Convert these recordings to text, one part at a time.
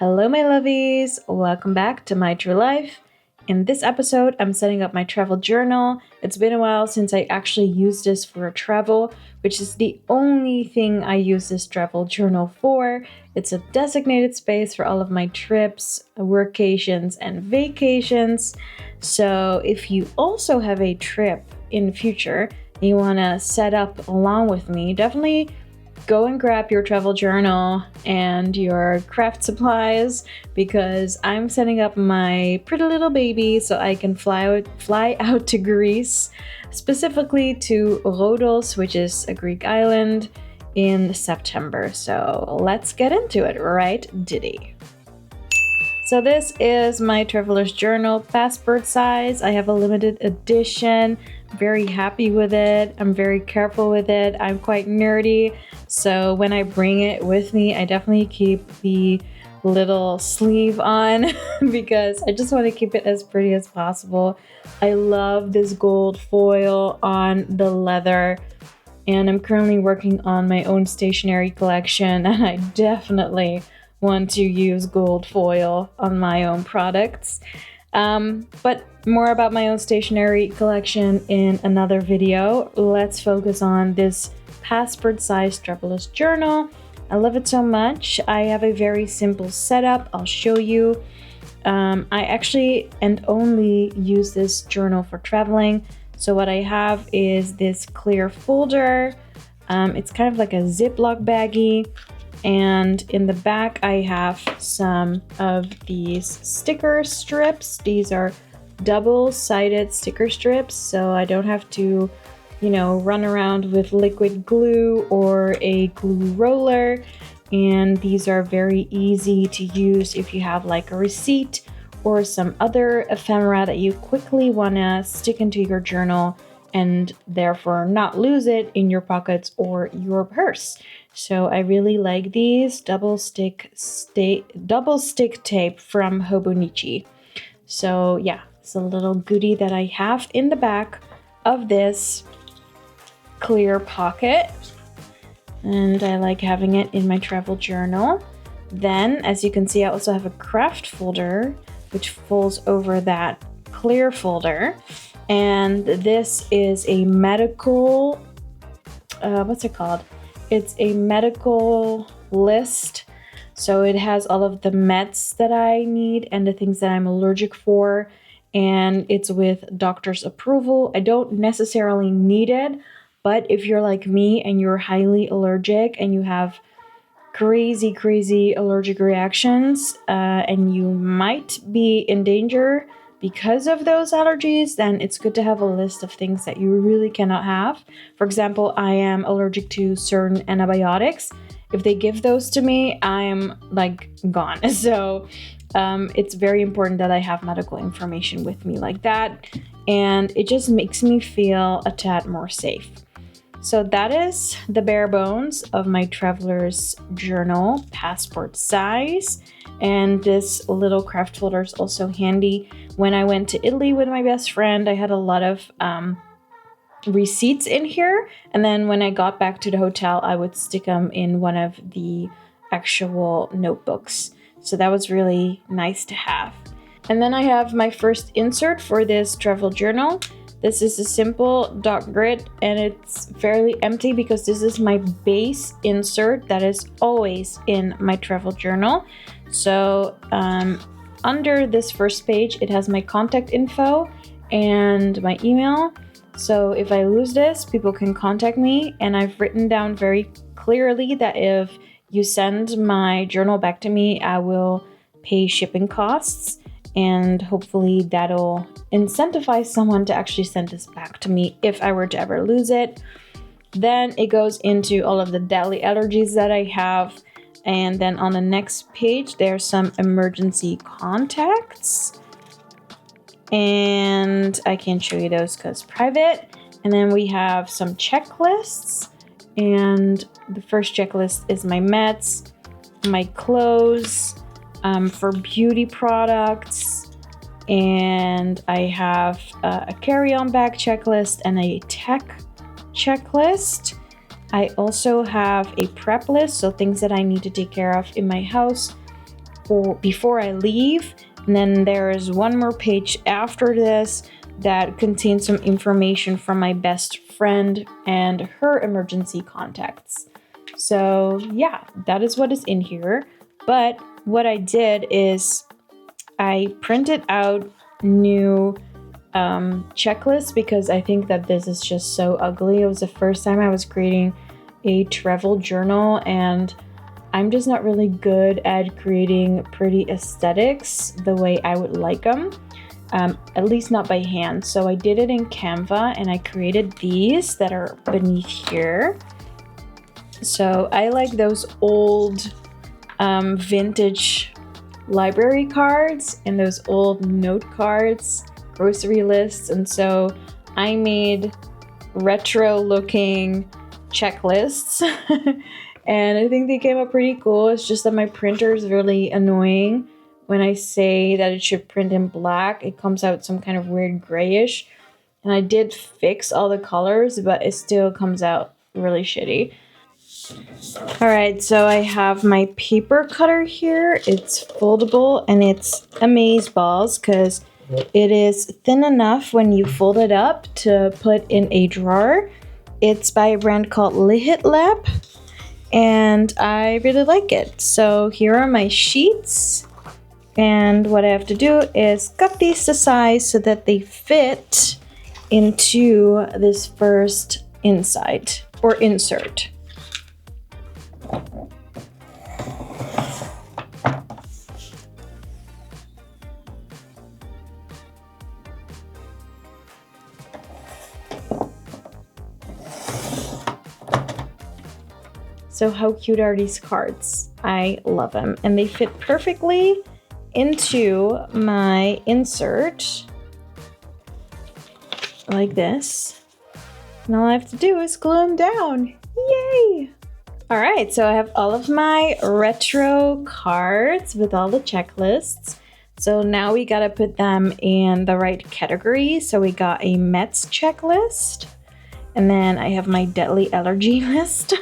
Hello, my lovies! Welcome back to My True Life. In this episode, I'm setting up my travel journal. It's been a while since I actually used this for a travel, which is the only thing I use this travel journal for. It's a designated space for all of my trips, workations, and vacations. So if you also have a trip in the future and you want to set up along with me, definitely go and grab your travel journal and your craft supplies because I'm setting up my pretty little baby so I can fly out to Greece, specifically to Rhodos, which is a Greek island, in September. So let's get into it, right, Diddy? So this is my traveler's journal, passport size. I have a limited edition. Very happy with it. I'm very careful with it. I'm quite nerdy. So when I bring it with me, I definitely keep the little sleeve on because I just want to keep it as pretty as possible. I love this gold foil on the leather. And I'm currently working on my own stationery collection, and I definitely want to use gold foil on my own products. But more about my own stationery collection in another video. Let's focus on this passport size traveler's journal. I love it so much. I have a very simple setup. I'll show you. I actually and only use this journal for traveling. So what I have is this clear folder. It's kind of like a Ziploc baggie. And in the back, I have some of these sticker strips. These are double-sided sticker strips, so I don't have to, run around with liquid glue or a glue roller. And these are very easy to use if you have like a receipt or some other ephemera that you quickly want to stick into your journal and therefore not lose it in your pockets or your purse. So I really like these double stick tape from Hobonichi. So yeah, it's a little goodie that I have in the back of this clear pocket. And I like having it in my travel journal. Then, as you can see, I also have a craft folder, which folds over that clear folder. And this is a medical, what's it called? It's a medical list. So it has all of the meds that I need and the things that I'm allergic for. And it's with doctor's approval. I don't necessarily need it, but if you're like me and you're highly allergic and you have crazy allergic reactions, and you might be in danger because of those allergies, then it's good to have a list of things that you really cannot have. For example, I am allergic to certain antibiotics. If they give those to me, I'm like gone. So it's very important that I have medical information with me like that. And it just makes me feel a tad more safe. So that is the bare bones of my traveler's journal, passport size. And this little craft folder is also handy. When I went to Italy with my best friend, I had a lot of receipts in here. And then when I got back to the hotel, I would stick them in one of the actual notebooks. So that was really nice to have. And then I have my first insert for this travel journal. This is a simple dot grid and it's fairly empty because this is my base insert that is always in my travel journal. So under this first page, it has my contact info and my email. So if I lose this, people can contact me. And I've written down very clearly that if you send my journal back to me, I will pay shipping costs. And hopefully that'll incentivize someone to actually send this back to me if I were to ever lose it. Then it goes into all of the deadly allergies that I have. And then on the next page, there's some emergency contacts. And I can't show you those because private. And then we have some checklists. And the first checklist is my meds, my clothes, for beauty products, and I have a carry-on bag checklist and a tech checklist. I also have a prep list, so things that I need to take care of in my house before I leave. And then there's one more page after this that contains some information from my best friend and her emergency contacts. So yeah, that is what is in here. But what I did is I printed out new checklists because I think that this is just so ugly. It was the first time I was creating a travel journal, and I'm just not really good at creating pretty aesthetics the way I would like them, at least not by hand. So I did it in Canva, and I created these that are beneath here. So I like those old vintage library cards and those old note cards, grocery lists, and so I made retro looking checklists and I think they came out pretty cool. It's just that my printer is really annoying. When I say that it should print in black, it comes out some kind of weird grayish, and I did fix all the colors, but it still comes out really shitty. Alright, so I have my paper cutter here. It's foldable and it's amazeballs because it is thin enough when you fold it up to put in a drawer. It's by a brand called Lihit Lab, and I really like it. So here are my sheets, and what I have to do is cut these to size so that they fit into this first inside or insert. So how cute are these cards? I love them, and they fit perfectly into my insert like this. And all I have to do is glue them down. Yay! Alright, so I have all of my retro cards with all the checklists. So now we gotta put them in the right category. So we got a Mets checklist. And then I have my deadly allergy list.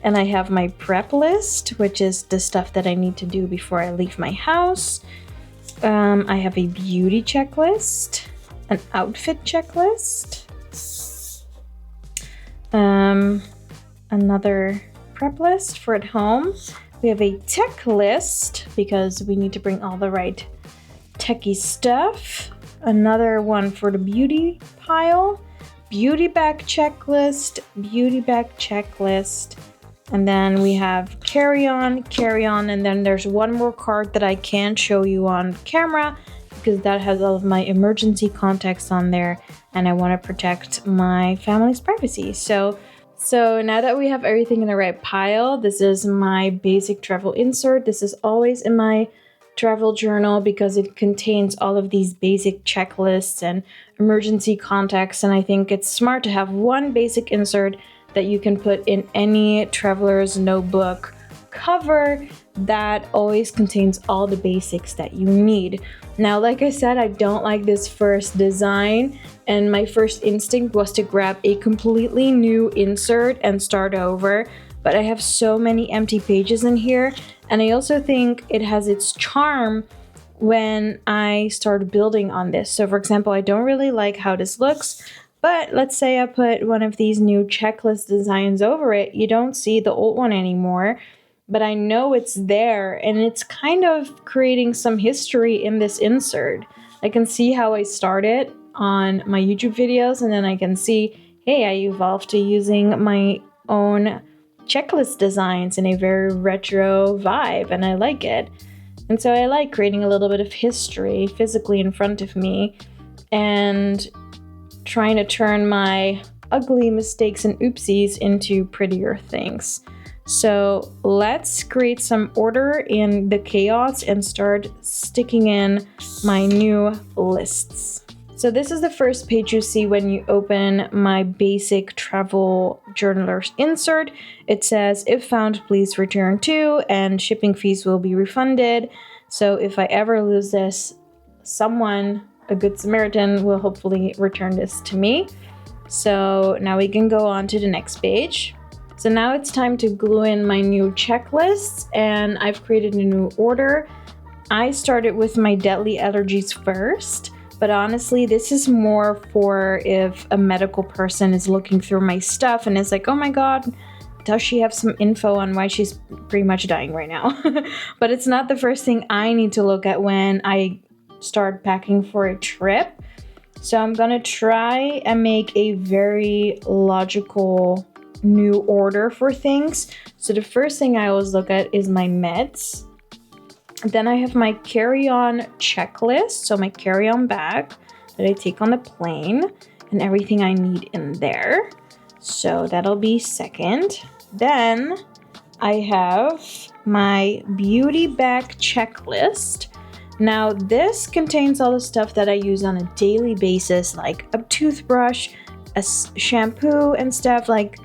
And I have my prep list, which is the stuff that I need to do before I leave my house. I have a beauty checklist, an outfit checklist, another prep list for at home. We have a tech list because we need to bring all the right techie stuff. Another one for the beauty pile. Beauty bag checklist, and then we have carry-on, and then there's one more card that I can't show you on camera because that has all of my emergency contacts on there, and I want to protect my family's privacy. So now that we have everything in the right pile, this is my basic travel insert. This is always in my travel journal because it contains all of these basic checklists and emergency contacts, and I think it's smart to have one basic insert that you can put in any traveler's notebook cover that always contains all the basics that you need. Now, like I said, I don't like this first design, and my first instinct was to grab a completely new insert and start over, but I have so many empty pages in here, and I also think it has its charm when I start building on this. So for example, I don't really like how this looks, but let's say I put one of these new checklist designs over it. You don't see the old one anymore, but I know it's there, and it's kind of creating some history in this insert. I can see how I started on my YouTube videos, and then I can see, hey, I evolved to using my own checklist designs in a very retro vibe, and I like it. And so I like creating a little bit of history physically in front of me and trying to turn my ugly mistakes and oopsies into prettier things. So let's create some order in the chaos and start sticking in my new lists. So this is the first page you see when you open my basic travel journaler's insert. It says, if found, please return to, and shipping fees will be refunded. So if I ever lose this, someone, a good Samaritan, will hopefully return this to me. So now we can go on to the next page. So now it's time to glue in my new checklists, and I've created a new order. I started with my deadly allergies first, but honestly, this is more for if a medical person is looking through my stuff and is like, oh my God, does she have some info on why she's pretty much dying right now? But it's not the first thing I need to look at when I start packing for a trip. So I'm gonna try and make a very logical new order for things. So the first thing I always look at is my meds. Then I have my carry-on checklist, so my carry-on bag that I take on the plane and everything I need in there. So that'll be second. Then I have my beauty bag checklist. Now this contains all the stuff that I use on a daily basis, like a toothbrush, a shampoo and stuff, like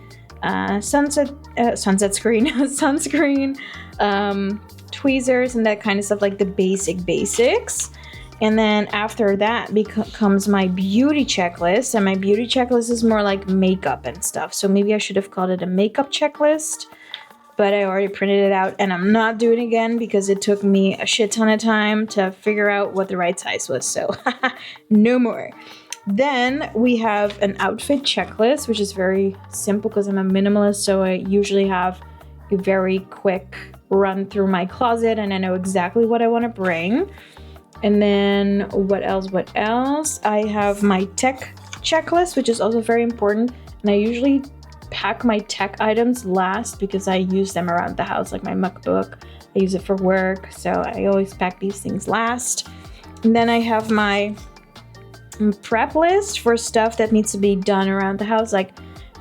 sunscreen, tweezers and that kind of stuff, like the basics. And then after that comes my beauty checklist, and my beauty checklist is more like makeup and stuff. So maybe I should have called it a makeup checklist, but I already printed it out and I'm not doing it again because it took me a shit ton of time to figure out what the right size was. So no more. Then we have an outfit checklist, which is very simple because I'm a minimalist. So I usually have a very quick run through my closet and I know exactly what I want to bring. And then what else? I have my tech checklist, which is also very important. And I usually pack my tech items last because I use them around the house, like my MacBook. I use it for work. So I always pack these things last. And then I have my prep list for stuff that needs to be done around the house, like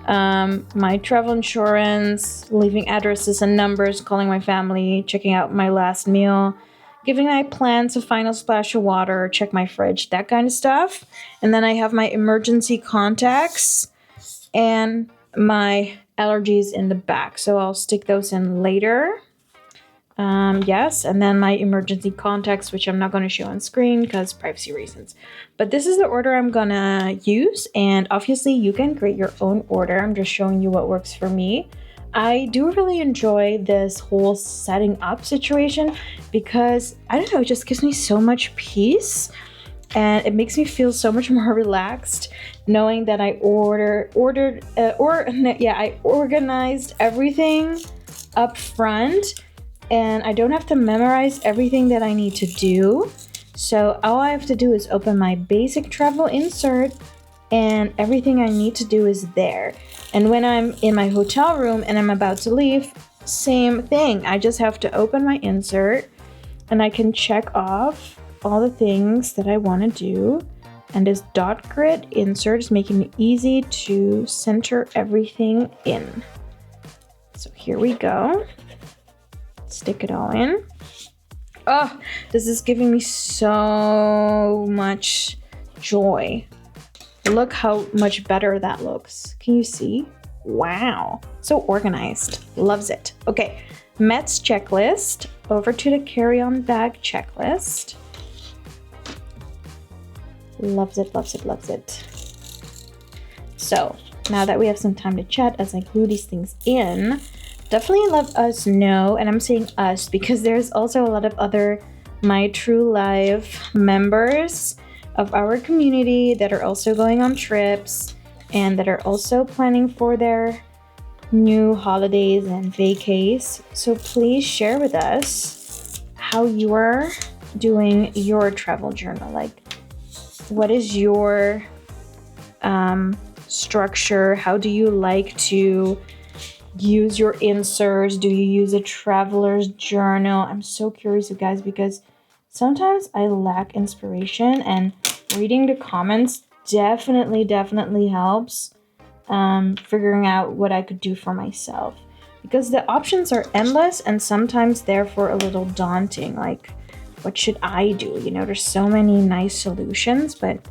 my travel insurance, leaving addresses and numbers, calling my family, checking out my last meal, giving my plants a final splash of water, check my fridge, that kind of stuff. And then I have my emergency contacts and my allergies in the back. So I'll stick those in later. Yes, and then my emergency contacts, which I'm not going to show on screen because privacy reasons. But this is the order I'm going to use, and obviously you can create your own order. I'm just showing you what works for me. I do really enjoy this whole setting up situation because, I don't know, it just gives me so much peace and it makes me feel so much more relaxed knowing that I I organized everything up front. And I don't have to memorize everything that I need to do. So all I have to do is open my basic travel insert and everything I need to do is there. And when I'm in my hotel room and I'm about to leave, same thing. I just have to open my insert and I can check off all the things that I want to do. And this dot grid insert is making it easy to center everything in. So here we go. Stick it all in. Oh, this is giving me so much joy. Look how much better that looks. Can you see? Wow. So organized. Loves it. Okay. Meds checklist. Over to the carry-on bag checklist. Loves it, loves it, loves it. So now that we have some time to chat as I glue these things in, definitely let us know, and I'm saying us because there's also a lot of other My True Life members of our community that are also going on trips and that are also planning for their new holidays and vacays. So please share with us how you are doing your travel journal. Like, what is your structure? How do you like to use your inserts? Do you use a traveler's journal? I'm so curious, you guys, because sometimes I lack inspiration, and reading the comments definitely helps figuring out what I could do for myself, because the options are endless and sometimes therefore a little daunting. Like, what should I do? You know, there's so many nice solutions, but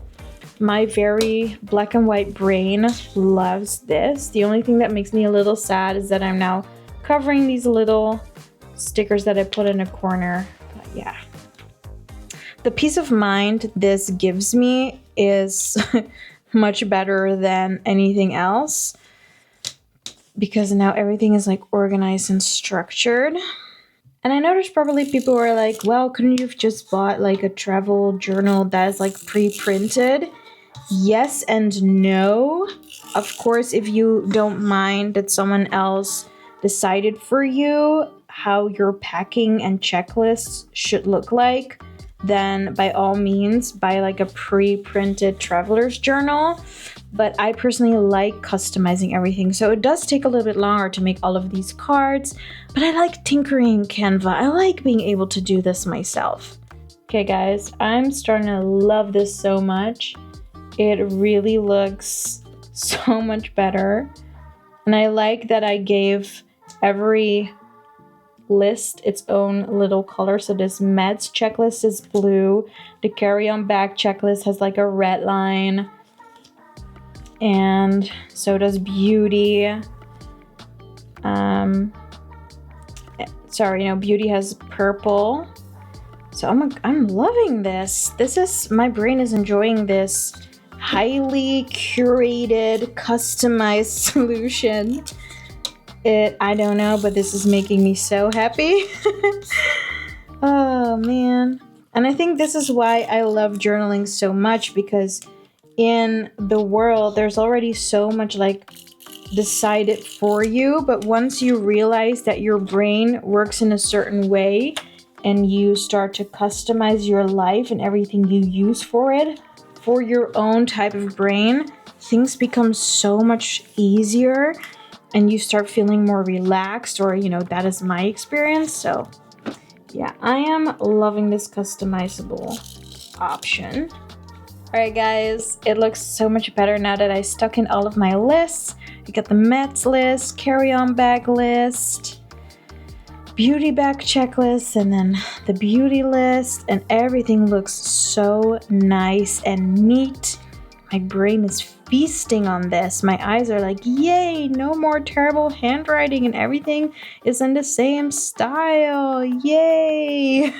my very black and white brain loves this. The only thing that makes me a little sad is that I'm now covering these little stickers that I put in a corner. But yeah. The peace of mind this gives me is much better than anything else. because now everything is like organized and structured. And I noticed probably people were like, well, couldn't you have just bought like a travel journal that is like pre-printed? Yes and no. Of course, if you don't mind that someone else decided for you how your packing and checklists should look like, then by all means buy like a pre-printed traveler's journal. But I personally like customizing everything, so it does take a little bit longer to make all of these cards, but I like tinkering Canva. I like being able to do this myself. Okay guys, I'm starting to love this so much. It really looks so much better. And I like that I gave every list its own little color. So this Meds checklist is blue. The carry-on bag checklist has like a red line. And so does Beauty. Beauty has purple. So I'm loving this. My brain is enjoying this highly curated, customized solution. I don't know, but this is making me so happy. Oh man. And I think this is why I love journaling so much, because in the world there's already so much like decided for you, but once you realize that your brain works in a certain way and you start to customize your life and everything you use for it for your own type of brain, things become so much easier and you start feeling more relaxed, or that is my experience. So yeah, I am loving this customizable option. Alright guys, it looks so much better now that I stuck in all of my lists. You got the Mets list, carry-on bag list, beauty bag checklist, and then the beauty list, and everything looks so nice and neat. My brain is feasting on this. My eyes are like, yay, no more terrible handwriting and everything is in the same style. Yay!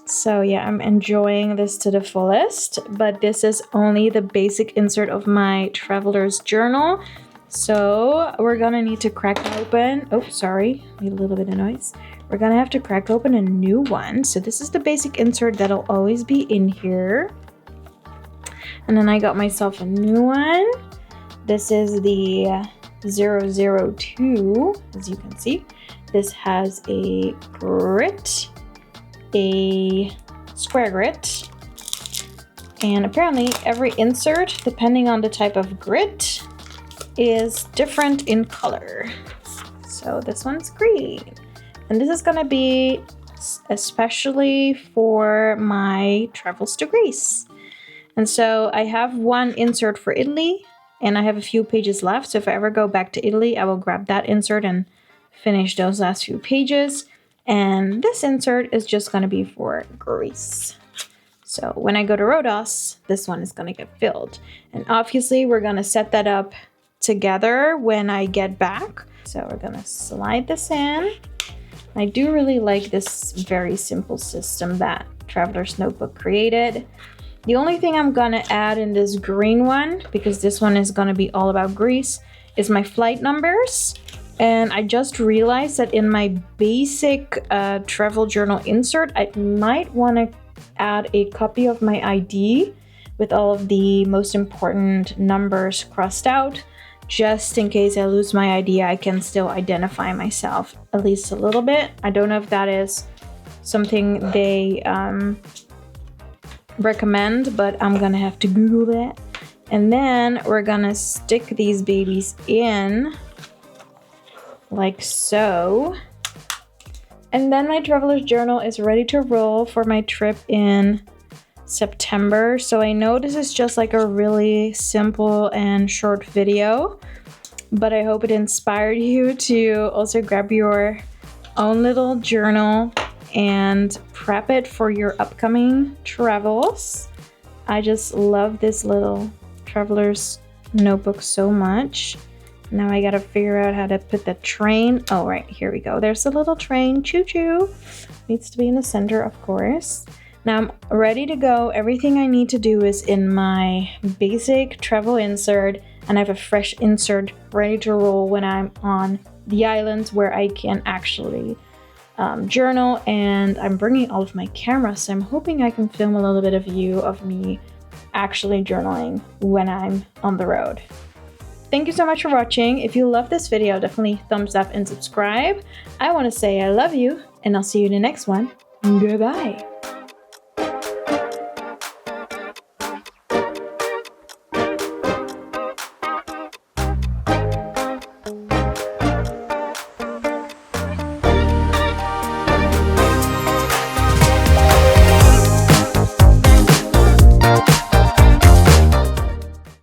So yeah, I'm enjoying this to the fullest, but this is only the basic insert of my traveler's journal. So we're gonna need to crack open, made a little bit of noise. We're gonna have to crack open a new one. So this is the basic insert that'll always be in here. And then I got myself a new one. This is the 002, as you can see. This has a grit, a square grit, and apparently every insert, depending on the type of grit, is different in color. So this one's green, and this is gonna be especially for my travels to Greece. And so I have one insert for Italy, and I have a few pages left. So if I ever go back to Italy, I will grab that insert and finish those last few pages. And this insert is just going to be for Greece. So when I go to Rhodos, this one is going to get filled. And obviously we're going to set that up together when I get back. So we're going to slide this in. I do really like this very simple system that Traveler's Notebook created. The only thing I'm gonna add in this green one, because this one is gonna be all about Greece, is my flight numbers. And I just realized that in my basic travel journal insert, I might wanna add a copy of my ID with all of the most important numbers crossed out, just in case I lose my ID, I can still identify myself at least a little bit. I don't know if that is something they recommend, but I'm gonna have to Google that. And then we're gonna stick these babies in like so. And then my traveler's journal is ready to roll for my trip in September. So I know this is just like a really simple and short video, but I hope it inspired you to also grab your own little journal and prep it for your upcoming travels. I just love this little traveler's notebook so much. Now I gotta figure out how to put the train. Oh, right, here we go. There's a little train, choo-choo. Needs to be in the center, of course. Now I'm ready to go. Everything I need to do is in my basic travel insert. and I have a fresh insert ready to roll when I'm on the islands where I can actually journal. And I'm bringing all of my cameras, so I'm hoping I can film a little bit of view of me actually journaling when I'm on the road. Thank you so much for watching. If you love this video, definitely thumbs up and subscribe. I want to say I love you, and I'll see you in the next one. Goodbye.